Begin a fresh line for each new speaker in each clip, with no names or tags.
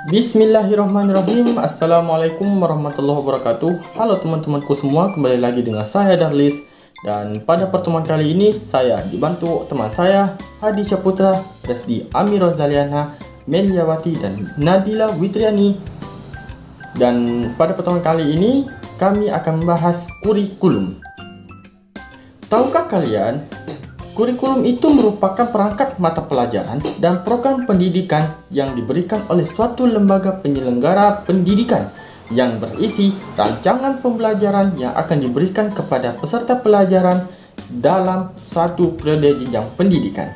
Bismillahirrahmanirrahim. Assalamualaikum warahmatullahi wabarakatuh. Halo teman-temanku semua, kembali lagi dengan saya Darlis. Dan pada pertemuan kali ini saya dibantu teman saya Hadi Syaputra, Resdi Amira Zaliana, Meliawati dan Nadila Witriani. Dan pada pertemuan kali ini kami akan membahas kurikulum. Tahukah kalian, kurikulum itu merupakan perangkat mata pelajaran dan program pendidikan yang diberikan oleh suatu lembaga penyelenggara pendidikan yang berisi rancangan pembelajaran yang akan diberikan kepada peserta pelajaran dalam suatu periode jenjang pendidikan.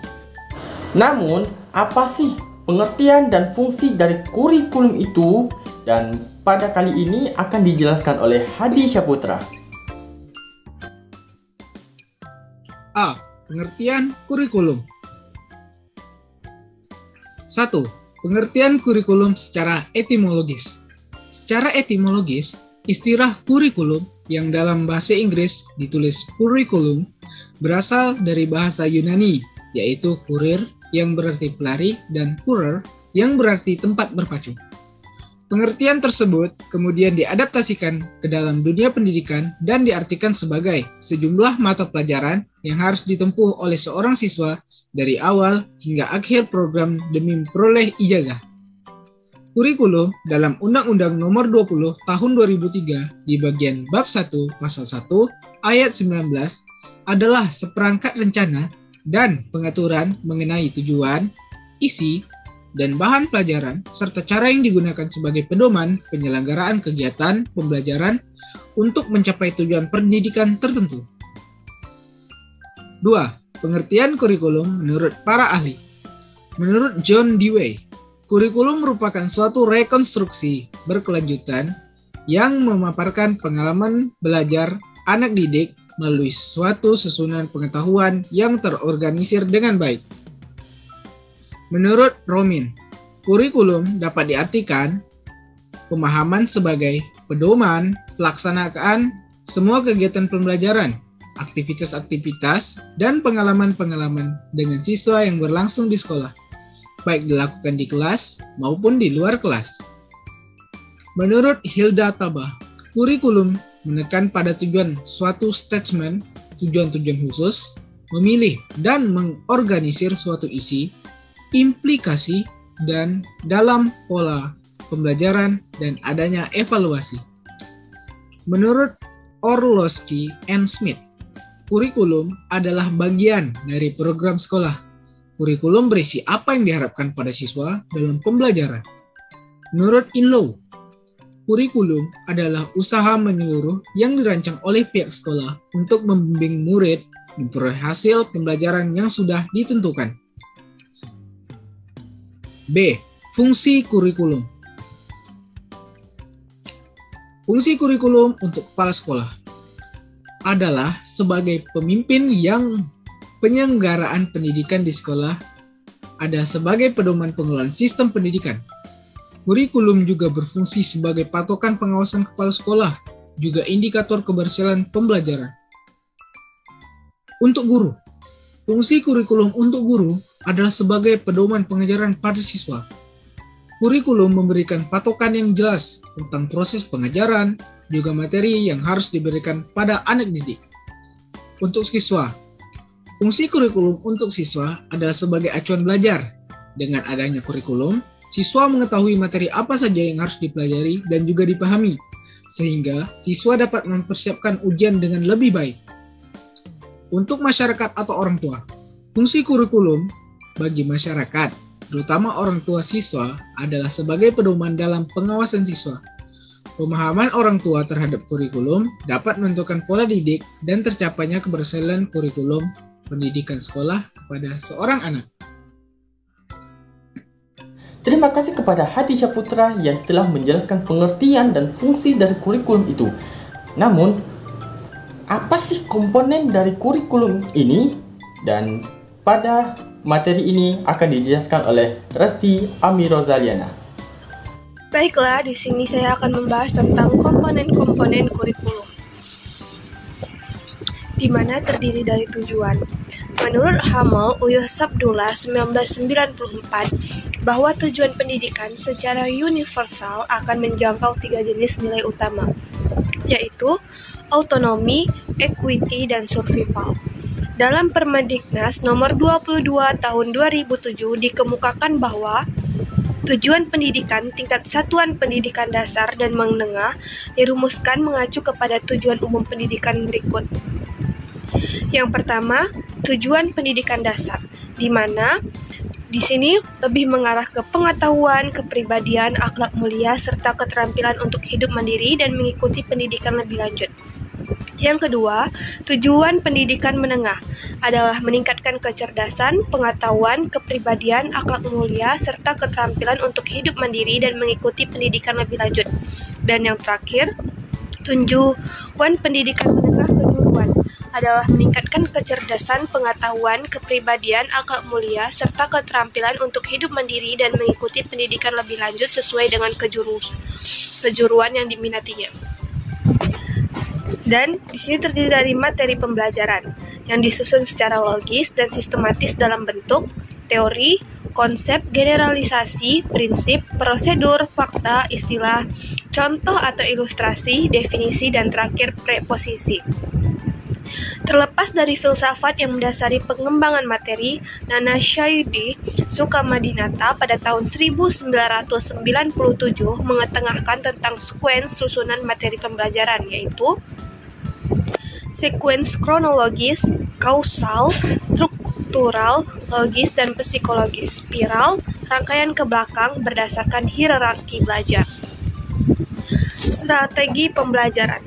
Namun, apa sih pengertian dan fungsi dari kurikulum itu? Dan pada kali ini akan dijelaskan oleh Hadi Syaputra.
A. Pengertian kurikulum. 1. Pengertian kurikulum secara etimologis. Secara etimologis, istilah kurikulum yang dalam bahasa Inggris ditulis curriculum berasal dari bahasa Yunani, yaitu kurir yang berarti pelari dan kurer yang berarti tempat berpacu. Pengertian tersebut kemudian diadaptasikan ke dalam dunia pendidikan dan diartikan sebagai sejumlah mata pelajaran yang harus ditempuh oleh seorang siswa dari awal hingga akhir program demi memperoleh ijazah. Kurikulum dalam Undang-Undang Nomor 20 Tahun 2003 di bagian Bab 1 Pasal 1 Ayat 19 adalah seperangkat rencana dan pengaturan mengenai tujuan, isi, dan bahan pelajaran serta cara yang digunakan sebagai pedoman penyelenggaraan kegiatan pembelajaran untuk mencapai tujuan pendidikan tertentu. 2. Pengertian kurikulum menurut para ahli. Menurut John Dewey, kurikulum merupakan suatu rekonstruksi berkelanjutan yang memaparkan pengalaman belajar anak didik melalui suatu susunan pengetahuan yang terorganisir dengan baik. Menurut Romin, kurikulum dapat diartikan pemahaman sebagai pedoman pelaksanaan semua kegiatan pembelajaran, aktivitas-aktivitas, dan pengalaman-pengalaman dengan siswa yang berlangsung di sekolah, baik dilakukan di kelas maupun di luar kelas. Menurut Hilda Tabah, kurikulum menekan pada tujuan suatu statement, tujuan-tujuan khusus, memilih dan mengorganisir suatu isi, implikasi, dan dalam pola pembelajaran dan adanya evaluasi. Menurut Orlowski and Smith, kurikulum adalah bagian dari program sekolah. Kurikulum berisi apa yang diharapkan pada siswa dalam pembelajaran. Menurut Inlow, kurikulum adalah usaha menyeluruh yang dirancang oleh pihak sekolah untuk membimbing murid memperoleh hasil pembelajaran yang sudah ditentukan. B. Fungsi kurikulum. Fungsi kurikulum untuk kepala sekolah adalah sebagai pemimpin yang penyelenggaraan pendidikan di sekolah, ada sebagai pedoman pengelolaan sistem pendidikan. Kurikulum juga berfungsi sebagai patokan pengawasan kepala sekolah, juga indikator keberhasilan pembelajaran. Untuk guru, fungsi kurikulum untuk guru adalah sebagai pedoman pengajaran pada siswa. Kurikulum memberikan patokan yang jelas tentang proses pengajaran, juga materi yang harus diberikan pada anak didik. Untuk siswa, fungsi kurikulum untuk siswa adalah sebagai acuan belajar. Dengan adanya kurikulum, siswa mengetahui materi apa saja yang harus dipelajari dan juga dipahami, sehingga siswa dapat mempersiapkan ujian dengan lebih baik. Untuk masyarakat atau orang tua, fungsi kurikulum bagi masyarakat, terutama orang tua siswa, adalah sebagai pedoman dalam pengawasan siswa. Pemahaman orang tua terhadap kurikulum dapat menentukan pola didik dan tercapainya keberhasilan kurikulum pendidikan sekolah kepada seorang anak.
Terima kasih kepada Hadi Syaputra yang telah menjelaskan pengertian dan fungsi dari kurikulum itu. Namun, apa sih komponen dari kurikulum ini? Dan pada materi ini akan dijelaskan oleh Resdi Amira Zaliana.
Baiklah, di sini saya akan membahas tentang komponen-komponen kurikulum, di mana terdiri dari tujuan. Menurut Hamel Uyuh Sabdullah 1994, bahwa tujuan pendidikan secara universal akan menjangkau 3 jenis nilai utama, yaitu autonomi, equity, dan survival. Dalam Permendiknas nomor 22 tahun 2007 dikemukakan bahwa tujuan pendidikan tingkat satuan pendidikan dasar dan menengah dirumuskan mengacu kepada tujuan umum pendidikan berikut. Yang pertama, tujuan pendidikan dasar, di mana di sini lebih mengarah ke pengetahuan, kepribadian, akhlak mulia, serta keterampilan untuk hidup mandiri dan mengikuti pendidikan lebih lanjut. Yang kedua, tujuan pendidikan menengah adalah meningkatkan kecerdasan, pengetahuan, kepribadian, akhlak mulia, serta keterampilan untuk hidup mandiri dan mengikuti pendidikan lebih lanjut. Dan yang terakhir, tujuan pendidikan menengah kejuruan adalah meningkatkan kecerdasan, pengetahuan, kepribadian, akhlak mulia, serta keterampilan untuk hidup mandiri dan mengikuti pendidikan lebih lanjut sesuai dengan kejuruan yang diminatinya. Dan di sini terdiri dari materi pembelajaran yang disusun secara logis dan sistematis dalam bentuk teori, konsep, generalisasi, prinsip, prosedur, fakta, istilah, contoh atau ilustrasi, definisi, dan terakhir preposisi. Terlepas dari filsafat yang mendasari pengembangan materi, Nana Syaidi Sukamadinata pada tahun 1997 mengetengahkan tentang sekuens susunan materi pembelajaran, yaitu sekuens kronologis, kausal, struktural, logis, dan psikologis, spiral, rangkaian ke belakang berdasarkan hierarki belajar. Strategi pembelajaran.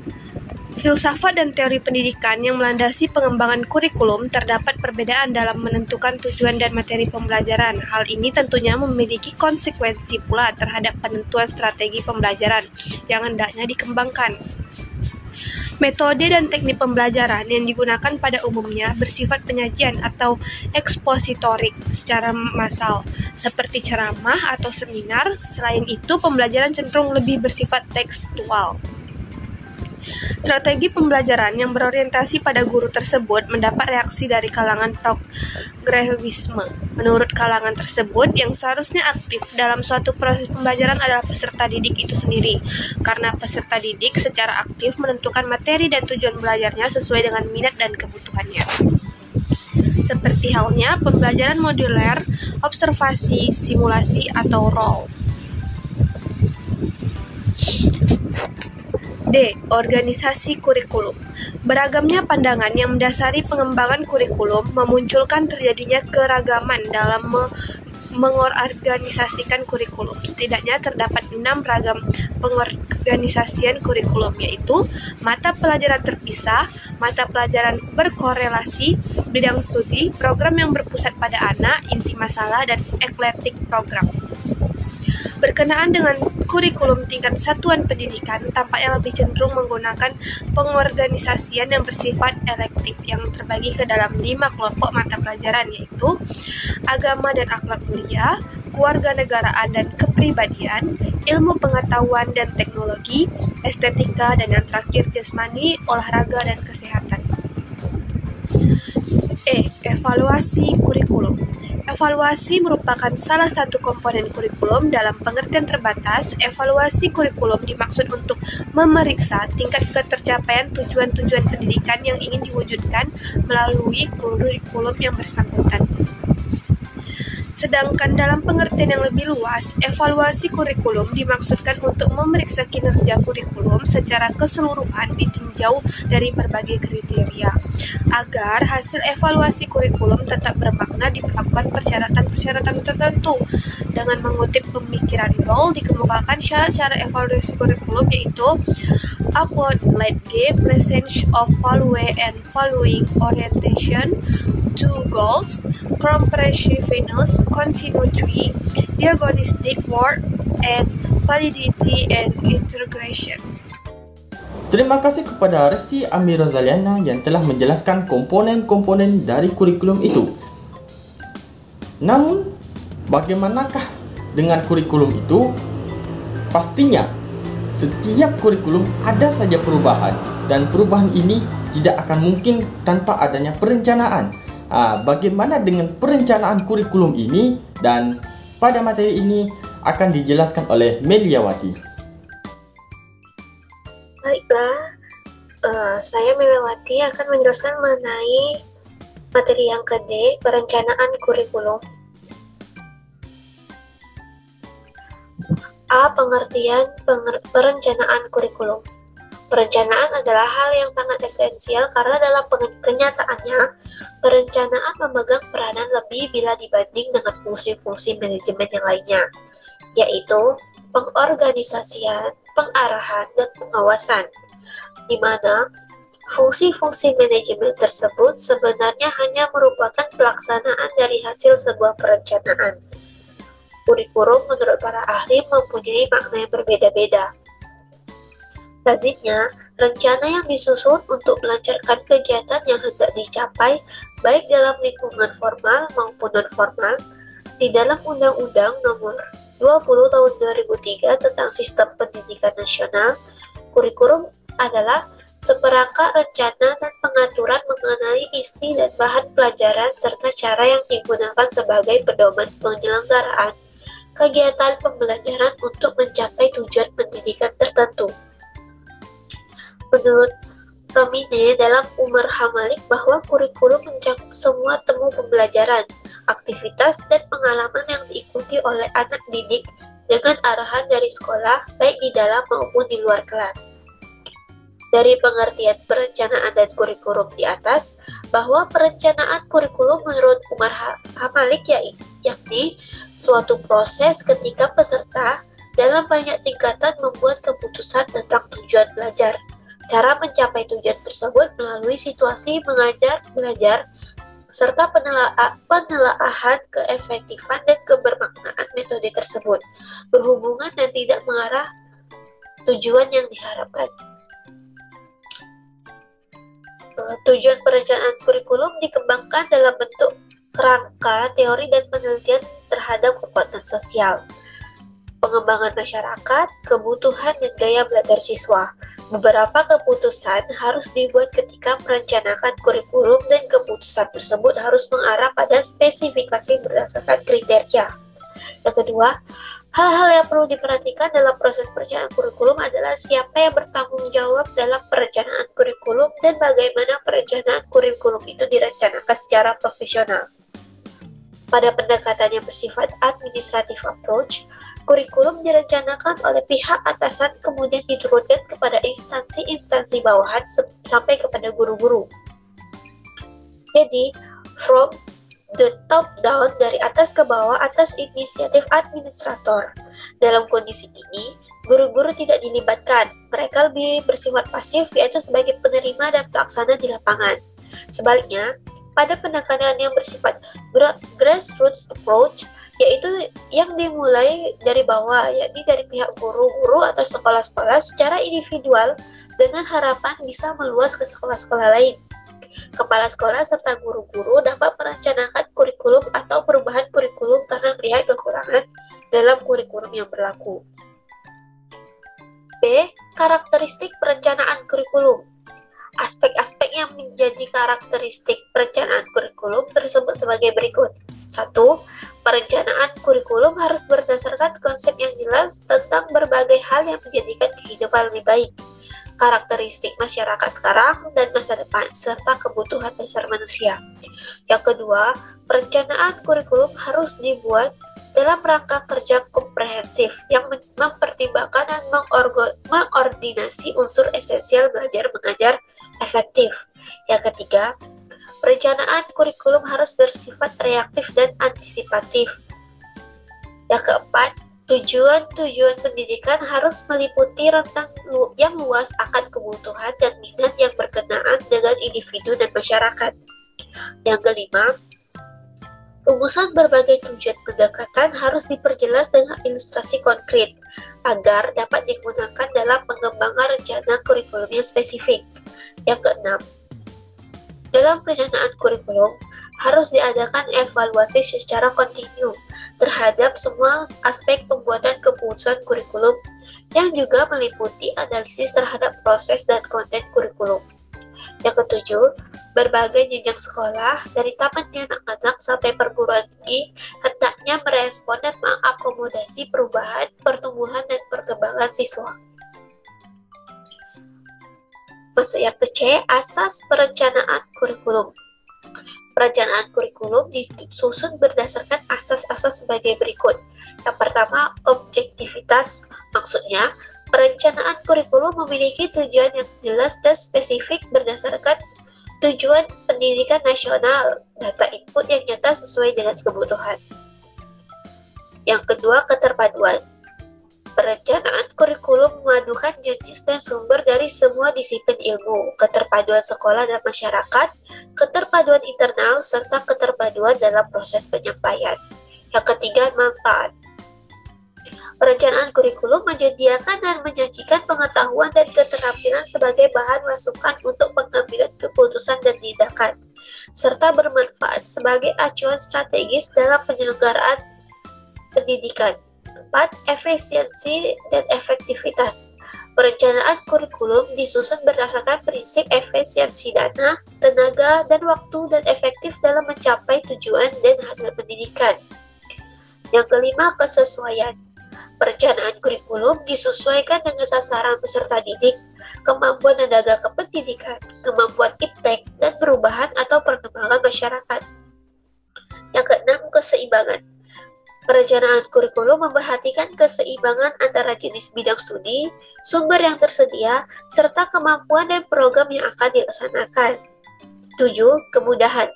Filsafat dan teori pendidikan yang melandasi pengembangan kurikulum terdapat perbedaan dalam menentukan tujuan dan materi pembelajaran. Hal ini tentunya memiliki konsekuensi pula terhadap penentuan strategi pembelajaran yang hendaknya dikembangkan. Metode dan teknik pembelajaran yang digunakan pada umumnya bersifat penyajian atau ekspositorik secara massal, seperti ceramah atau seminar. Selain itu, pembelajaran cenderung lebih bersifat tekstual. Strategi pembelajaran yang berorientasi pada guru tersebut mendapat reaksi dari kalangan progresivisme. Menurut kalangan tersebut, yang seharusnya aktif dalam suatu proses pembelajaran adalah peserta didik itu sendiri, karena peserta didik secara aktif menentukan materi dan tujuan belajarnya sesuai dengan minat dan kebutuhannya. Seperti halnya pembelajaran moduler, observasi, simulasi, atau role. D. Organisasi kurikulum. Beragamnya pandangan yang mendasari pengembangan kurikulum memunculkan terjadinya keragaman dalam mengorganisasikan kurikulum. Setidaknya terdapat 6 ragam pengorganisasian kurikulum, yaitu mata pelajaran terpisah, mata pelajaran berkorelasi, bidang studi, program yang berpusat pada anak, inti masalah, dan eklektik program. Berkenaan dengan kurikulum tingkat satuan pendidikan, tampaknya lebih cenderung menggunakan pengorganisasian yang bersifat elektif yang terbagi ke dalam 5 kelompok mata pelajaran, yaitu agama dan akhlak mulia, kewarganegaraan dan kepribadian, ilmu pengetahuan dan teknologi, estetika, dan yang terakhir jasmani, olahraga, dan kesehatan. E. Evaluasi kurikulum. Evaluasi merupakan salah satu komponen kurikulum. Dalam pengertian terbatas, evaluasi kurikulum dimaksud untuk memeriksa tingkat ketercapaian tujuan-tujuan pendidikan yang ingin diwujudkan melalui kurikulum yang bersangkutan. Sedangkan dalam pengertian yang lebih luas, evaluasi kurikulum dimaksudkan untuk memeriksa kinerja kurikulum secara keseluruhan ditinjau dari berbagai kriteria, agar hasil evaluasi kurikulum tetap bermakna diperlakukan persyaratan-persyaratan tertentu. Dengan mengutip pemikiran Doll, dikemukakan syarat-syarat evaluasi kurikulum, yaitu upward lead G, presence of value and valuing orientation, two goals, comprehensiveness, continuity, diagnostic work, and validity and integration.
Terima kasih kepada Resti Amirozaliana yang telah menjelaskan komponen-komponen dari kurikulum itu. Namun, bagaimanakah dengan kurikulum itu? Pastinya, setiap kurikulum ada saja perubahan, dan perubahan ini tidak akan mungkin tanpa adanya perencanaan. Bagaimana dengan perencanaan kurikulum ini, dan pada materi ini akan dijelaskan oleh Meliawati.
Baiklah, saya Meliawati akan menjelaskan mengenai materi yang kedua, perencanaan kurikulum. A. Pengertian perencanaan kurikulum. Perencanaan adalah hal yang sangat esensial karena dalam kenyataannya, perencanaan memegang peranan lebih bila dibanding dengan fungsi-fungsi manajemen yang lainnya, yaitu pengorganisasian, pengarahan, dan pengawasan, di mana fungsi-fungsi manajemen tersebut sebenarnya hanya merupakan pelaksanaan dari hasil sebuah perencanaan. Kurikulum menurut para ahli mempunyai makna yang berbeda-beda. Lazimnya, rencana yang disusun untuk melancarkan kegiatan yang hendak dicapai, baik dalam lingkungan formal maupun non-formal, di dalam Undang-Undang Nomor 20 Tahun 2003 tentang Sistem Pendidikan Nasional, kurikulum adalah seperangkat rencana dan pengaturan mengenai isi dan bahan pelajaran serta cara yang digunakan sebagai pedoman penyelenggaraan kegiatan pembelajaran untuk mencapai tujuan pendidikan tertentu. Menurut Romine dalam Umar Hamalik bahwa kurikulum mencakup semua temu pembelajaran, aktivitas, dan pengalaman yang diikuti oleh anak didik dengan arahan dari sekolah, baik di dalam maupun di luar kelas. Dari pengertian perencanaan dan kurikulum di atas, bahwa perencanaan kurikulum menurut Umar Hamalik yakni suatu proses ketika peserta dalam banyak tingkatan membuat keputusan tentang tujuan belajar, cara mencapai tujuan tersebut melalui situasi mengajar, belajar, serta penelaahan keefektifan dan kebermaknaan metode tersebut, berhubungan dan tidak mengarah tujuan yang diharapkan. Tujuan perencanaan kurikulum dikembangkan dalam bentuk kerangka, teori, dan penelitian terhadap kekuatan sosial, pengembangan masyarakat, kebutuhan, dan gaya belajar siswa. Beberapa keputusan harus dibuat ketika merencanakan kurikulum dan keputusan tersebut harus mengarah pada spesifikasi berdasarkan kriteria. Yang kedua, hal-hal yang perlu diperhatikan dalam proses perencanaan kurikulum adalah siapa yang bertanggung jawab dalam perencanaan kurikulum dan bagaimana perencanaan kurikulum itu direncanakan secara profesional. Pada pendekatan yang bersifat administratif approach, kurikulum direncanakan oleh pihak atasan kemudian diturunkan kepada instansi-instansi bawahan sampai kepada guru-guru. Jadi, from the top down, dari atas ke bawah atas inisiatif administrator. Dalam kondisi ini, guru-guru tidak dilibatkan. Mereka lebih bersifat pasif, yaitu sebagai penerima dan pelaksana di lapangan. Sebaliknya, pada pendekatan yang bersifat grassroots approach, yaitu yang dimulai dari bawah, yakni dari pihak guru-guru atau sekolah-sekolah secara individual dengan harapan bisa meluas ke sekolah-sekolah lain. Kepala sekolah serta guru-guru dapat merencanakan kurikulum atau perubahan kurikulum karena melihat kekurangan dalam kurikulum yang berlaku. B. Karakteristik perencanaan kurikulum. Aspek-aspek yang menjadi karakteristik perencanaan kurikulum tersebut sebagai berikut. 1. Perencanaan kurikulum harus berdasarkan konsep yang jelas tentang berbagai hal yang menjadikan kehidupan lebih baik, karakteristik masyarakat sekarang dan masa depan, serta kebutuhan dasar manusia. Yang kedua, perencanaan kurikulum harus dibuat dalam rangka kerja komprehensif yang mempertimbangkan dan mengordinasi unsur esensial belajar mengajar efektif. Yang ketiga, perencanaan kurikulum harus bersifat reaktif dan antisipatif. Yang keempat, tujuan-tujuan pendidikan harus meliputi rentang yang luas akan kebutuhan dan minat yang berkenaan dengan individu dan masyarakat. Yang kelima, rumusan berbagai tujuan pendekatan harus diperjelas dengan ilustrasi konkret agar dapat digunakan dalam pengembangan rencana kurikulum yang spesifik. Yang keenam, dalam perencanaan kurikulum harus diadakan evaluasi secara kontinu terhadap semua aspek pembuatan keputusan kurikulum yang juga meliputi analisis terhadap proses dan konten kurikulum. Yang ketujuh, Berbagai jenjang sekolah, dari taman anak-anak sampai perguruan tinggi, hendaknya merespon dan mengakomodasi perubahan, pertumbuhan, dan perkembangan siswa. Masuk yang ke C, asas perencanaan kurikulum. Perencanaan kurikulum disusun berdasarkan asas-asas sebagai berikut. Yang pertama, objektivitas. Maksudnya, perencanaan kurikulum memiliki tujuan yang jelas dan spesifik berdasarkan tujuan pendidikan nasional, data input yang nyata sesuai dengan kebutuhan. Yang kedua, keterpaduan. Perencanaan kurikulum memadukan jenis dan sumber dari semua disiplin ilmu, keterpaduan sekolah dan masyarakat, keterpaduan internal, serta keterpaduan dalam proses penyampaian. Yang ketiga, manfaat. Perencanaan kurikulum menyediakan dan menyajikan pengetahuan dan keterampilan sebagai bahan masukan untuk pengambilan keputusan dan tindakan, serta bermanfaat sebagai acuan strategis dalam penyelenggaraan pendidikan. 4. Efisiensi dan efektivitas. Perencanaan kurikulum disusun berdasarkan prinsip efisiensi dana, tenaga, dan waktu dan efektif dalam mencapai tujuan dan hasil pendidikan. Yang kelima, kesesuaian. Perencanaan kurikulum disesuaikan dengan sasaran peserta didik, kemampuan tenaga kependidikan, kemampuan iptek, dan perubahan atau perkembangan masyarakat. Yang keenam, keseimbangan. Perencanaan kurikulum memperhatikan keseimbangan antara jenis bidang studi, sumber yang tersedia, serta kemampuan dan program yang akan dilaksanakan. 7. Kemudahan.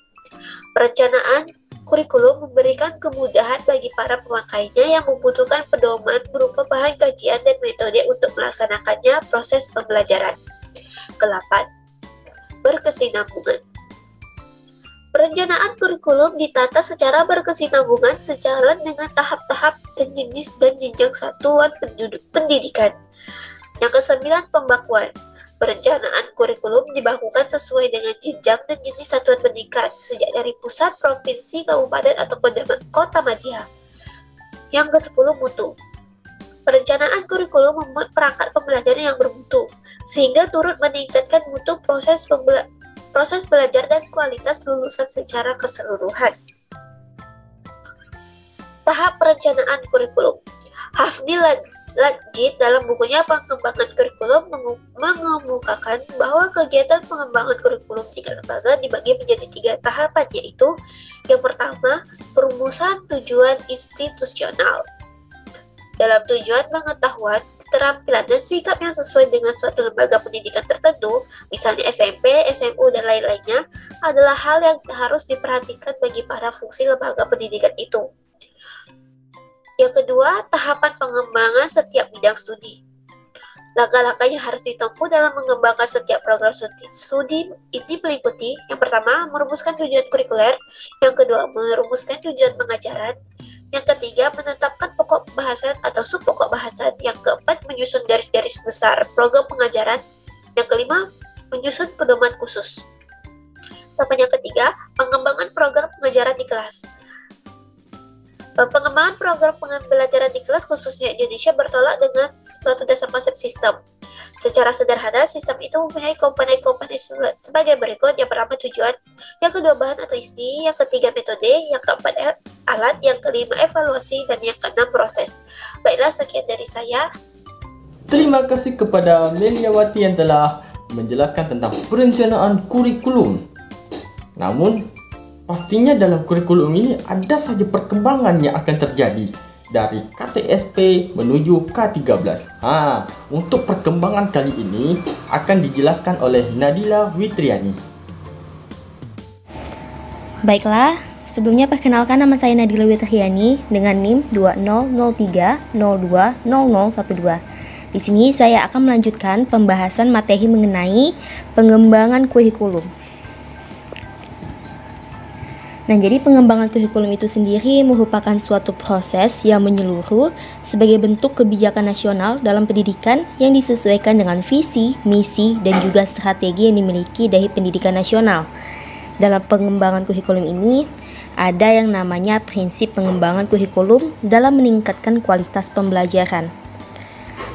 Perencanaan kurikulum memberikan kemudahan bagi para pemakainya yang membutuhkan pedoman berupa bahan kajian dan metode untuk melaksanakannya proses pembelajaran. Ke-8. Berkesinambungan. Perencanaan kurikulum ditata secara berkesinambungan sejalan dengan tahap-tahap dan jenis dan jenjang satuan pendidikan. Yang ke-9, pembakuan. Perencanaan kurikulum dibakukan sesuai dengan jenjang dan jenis satuan pendidikan, sejak dari pusat, provinsi, kabupaten, atau kota madya. Yang ke-10, mutu. Perencanaan kurikulum membuat perangkat pembelajaran yang bermutu, sehingga turut meningkatkan mutu proses belajar dan kualitas lulusan secara keseluruhan. Tahap perencanaan kurikulum. Hafni Lajid dalam bukunya Pengembangan Kurikulum mengemukakan bahwa kegiatan pengembangan kurikulum di lembaga dibagi menjadi 3 tahapan, yaitu yang pertama, perumusan tujuan institusional. Dalam tujuan pengetahuan, keterampilan, dan sikap yang sesuai dengan suatu lembaga pendidikan tertentu, misalnya SMP, SMU, dan lain-lainnya, adalah hal yang harus diperhatikan bagi para fungsi lembaga pendidikan itu. Yang kedua, tahapan pengembangan setiap bidang studi. Langkah-langkah yang harus ditempuh dalam mengembangkan setiap program studi ini meliputi, yang pertama, merumuskan tujuan kurikuler, yang kedua, merumuskan tujuan pengajaran, yang ketiga, menetapkan pokok bahasan atau subpokok bahasan, yang keempat, menyusun garis-garis besar program pengajaran, yang kelima, menyusun pedoman khusus. Tahapan yang ketiga, pengembangan program pengajaran di kelas. Pengembangan program pembelajaran di kelas khususnya Indonesia bertolak dengan suatu dasar konsep sistem. Secara sederhana, sistem itu mempunyai komponen-komponen sebagai berikut. Yang pertama, tujuan, yang kedua, bahan atau isi, yang ketiga, metode, yang keempat, alat, yang kelima, evaluasi, dan yang keenam, proses. Baiklah, sekian dari saya.
Terima kasih kepada Meliawati yang telah menjelaskan tentang perencanaan kurikulum. Namun, pastinya dalam kurikulum ini ada saja perkembangan yang akan terjadi dari KTSP menuju K13. Untuk perkembangan kali ini akan dijelaskan oleh Nadila Witriani.
Baiklah, sebelumnya perkenalkan, nama saya Nadila Witriani dengan NIM 2003020012. Di sini saya akan melanjutkan pembahasan materi mengenai pengembangan kurikulum. Nah, jadi pengembangan kurikulum itu sendiri merupakan suatu proses yang menyeluruh sebagai bentuk kebijakan nasional dalam pendidikan yang disesuaikan dengan visi, misi, dan juga strategi yang dimiliki dari pendidikan nasional. Dalam pengembangan kurikulum ini, ada yang namanya prinsip pengembangan kurikulum dalam meningkatkan kualitas pembelajaran.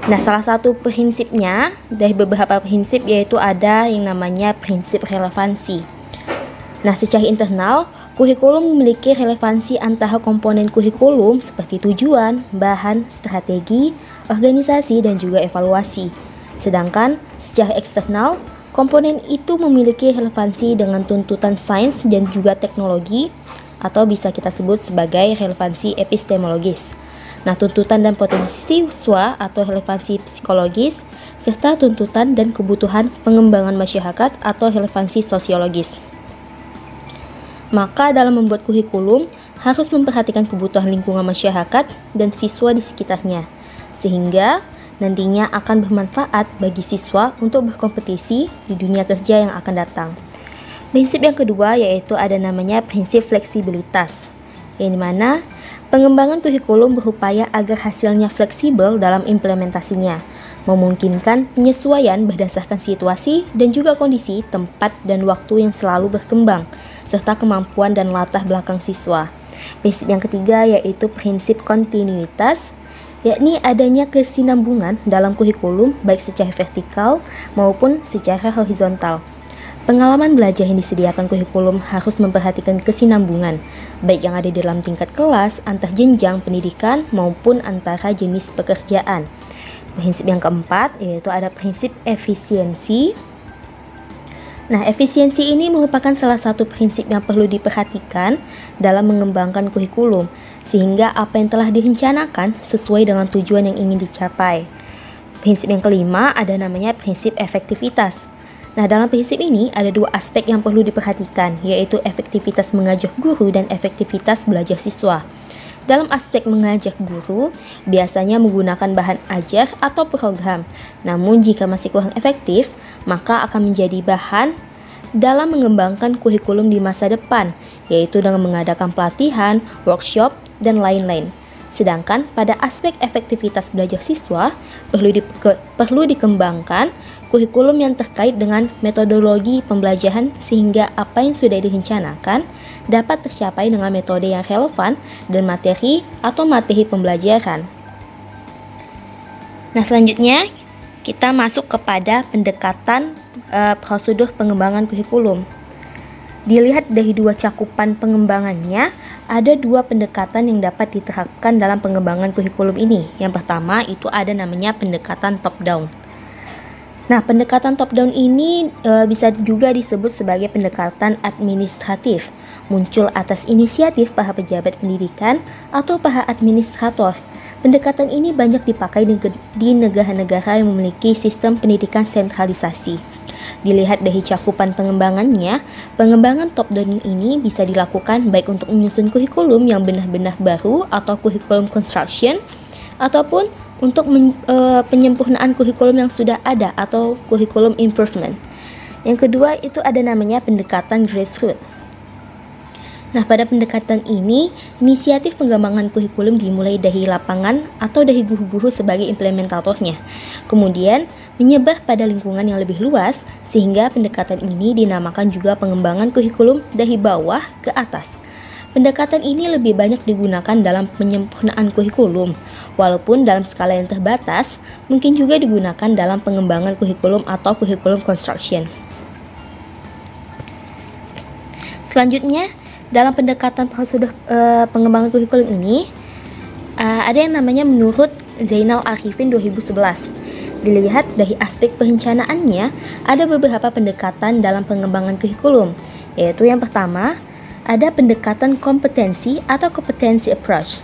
Nah, salah satu prinsipnya dari beberapa prinsip yaitu ada yang namanya prinsip relevansi. Nah, secara internal, kurikulum memiliki relevansi antara komponen kurikulum seperti tujuan, bahan, strategi, organisasi, dan juga evaluasi. Sedangkan secara eksternal, komponen itu memiliki relevansi dengan tuntutan sains dan juga teknologi, atau bisa kita sebut sebagai relevansi epistemologis. Nah, tuntutan dan potensi siswa atau relevansi psikologis, serta tuntutan dan kebutuhan pengembangan masyarakat atau relevansi sosiologis. Maka dalam membuat kurikulum harus memperhatikan kebutuhan lingkungan masyarakat dan siswa di sekitarnya, sehingga nantinya akan bermanfaat bagi siswa untuk berkompetisi di dunia kerja yang akan datang. Prinsip yang kedua yaitu ada namanya prinsip fleksibilitas, yang dimana pengembangan kurikulum berupaya agar hasilnya fleksibel dalam implementasinya, memungkinkan penyesuaian berdasarkan situasi dan juga kondisi, tempat, dan waktu yang selalu berkembang, serta kemampuan dan latar belakang siswa. Prinsip yang ketiga yaitu prinsip kontinuitas, yakni adanya kesinambungan dalam kurikulum baik secara vertikal maupun secara horizontal. Pengalaman belajar yang disediakan kurikulum harus memperhatikan kesinambungan, baik yang ada di dalam tingkat kelas, antar jenjang pendidikan, maupun antara jenis pekerjaan. Prinsip yang keempat yaitu ada prinsip efisiensi. Nah, efisiensi ini merupakan salah satu prinsip yang perlu diperhatikan dalam mengembangkan kurikulum, sehingga apa yang telah direncanakan sesuai dengan tujuan yang ingin dicapai. Prinsip yang kelima ada namanya prinsip efektivitas. Nah, dalam prinsip ini ada dua aspek yang perlu diperhatikan, yaitu efektivitas mengajar guru dan efektivitas belajar siswa. Dalam aspek mengajar guru, biasanya menggunakan bahan ajar atau program. Namun jika masih kurang efektif, maka akan menjadi bahan dalam mengembangkan kurikulum di masa depan, yaitu dengan mengadakan pelatihan, workshop, dan lain-lain. Sedangkan pada aspek efektivitas belajar siswa, perlu dikembangkan kurikulum yang terkait dengan metodologi pembelajaran sehingga apa yang sudah direncanakan dapat tercapai dengan metode yang relevan dan materi atau materi pembelajaran. Nah, selanjutnya kita masuk kepada pendekatan prosedur pengembangan kurikulum. Dilihat dari dua cakupan pengembangannya, ada dua pendekatan yang dapat diterapkan dalam pengembangan kurikulum ini. Yang pertama itu ada namanya pendekatan top-down. Nah, pendekatan top-down ini bisa juga disebut sebagai pendekatan administratif, muncul atas inisiatif para pejabat pendidikan atau para administrator. Pendekatan ini banyak dipakai di negara-negara yang memiliki sistem pendidikan sentralisasi. Dilihat dari cakupan pengembangannya, pengembangan top-down ini bisa dilakukan baik untuk menyusun kurikulum yang benar-benar baru atau kurikulum construction, ataupun untuk penyempurnaan kurikulum yang sudah ada atau kurikulum improvement. Yang kedua itu ada namanya pendekatan grassroots. Nah, pada pendekatan ini, inisiatif pengembangan kurikulum dimulai dari lapangan atau dari guru-guru sebagai implementatornya. Kemudian, menyebar pada lingkungan yang lebih luas, sehingga pendekatan ini dinamakan juga pengembangan kurikulum dari bawah ke atas. Pendekatan ini lebih banyak digunakan dalam penyempurnaan kurikulum, walaupun dalam skala yang terbatas, mungkin juga digunakan dalam pengembangan kurikulum atau kurikulum construction. Selanjutnya, dalam pendekatan prosedur pengembangan kurikulum ini, ada yang namanya menurut Zainal Arifin 2011. Dilihat dari aspek perencanaannya, ada beberapa pendekatan dalam pengembangan kurikulum, yaitu yang pertama, ada pendekatan kompetensi atau competency approach.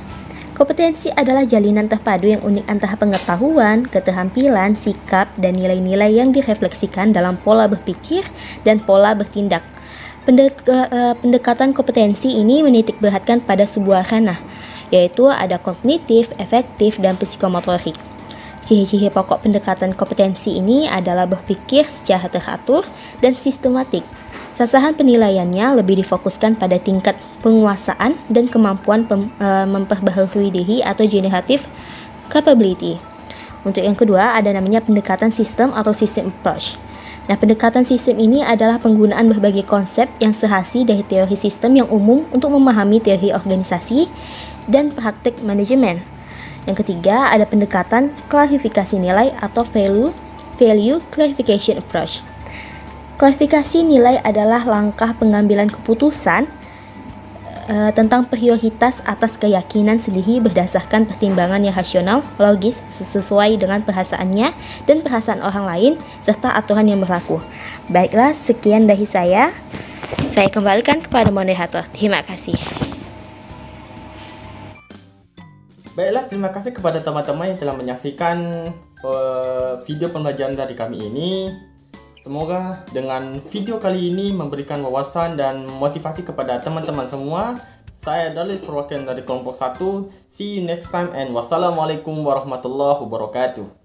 Kompetensi adalah jalinan terpadu yang unik antara pengetahuan, keterampilan, sikap, dan nilai-nilai yang direfleksikan dalam pola berpikir dan pola bertindak. Pendekatan kompetensi ini menitik beratkan pada sebuah ranah, yaitu ada kognitif, efektif, dan psikomotorik. Ciri-ciri pokok pendekatan kompetensi ini adalah berpikir secara teratur dan sistematik. Sasaran penilaiannya lebih difokuskan pada tingkat penguasaan dan kemampuan memperbaharui diri atau generative capability. Untuk yang kedua ada namanya pendekatan sistem atau system approach. Nah, pendekatan sistem ini adalah penggunaan berbagai konsep yang sehasil dari teori sistem yang umum untuk memahami teori organisasi dan praktik manajemen. Yang ketiga, ada pendekatan klasifikasi nilai atau value clarification approach. Klasifikasi nilai adalah langkah pengambilan keputusan tentang prioritas atas keyakinan sendiri berdasarkan pertimbangan yang rasional, logis, sesuai dengan perasaannya dan perasaan orang lain, serta aturan yang berlaku. Baiklah, sekian dari saya. Saya kembalikan kepada moderator. Terima kasih.
Baiklah, terima kasih kepada teman-teman yang telah menyaksikan video pembelajaran dari kami ini. Semoga dengan video kali ini memberikan wawasan dan motivasi kepada teman-teman semua. Saya Darlis, perwakilan dari kelompok 1. See you next time and wassalamualaikum warahmatullahi wabarakatuh.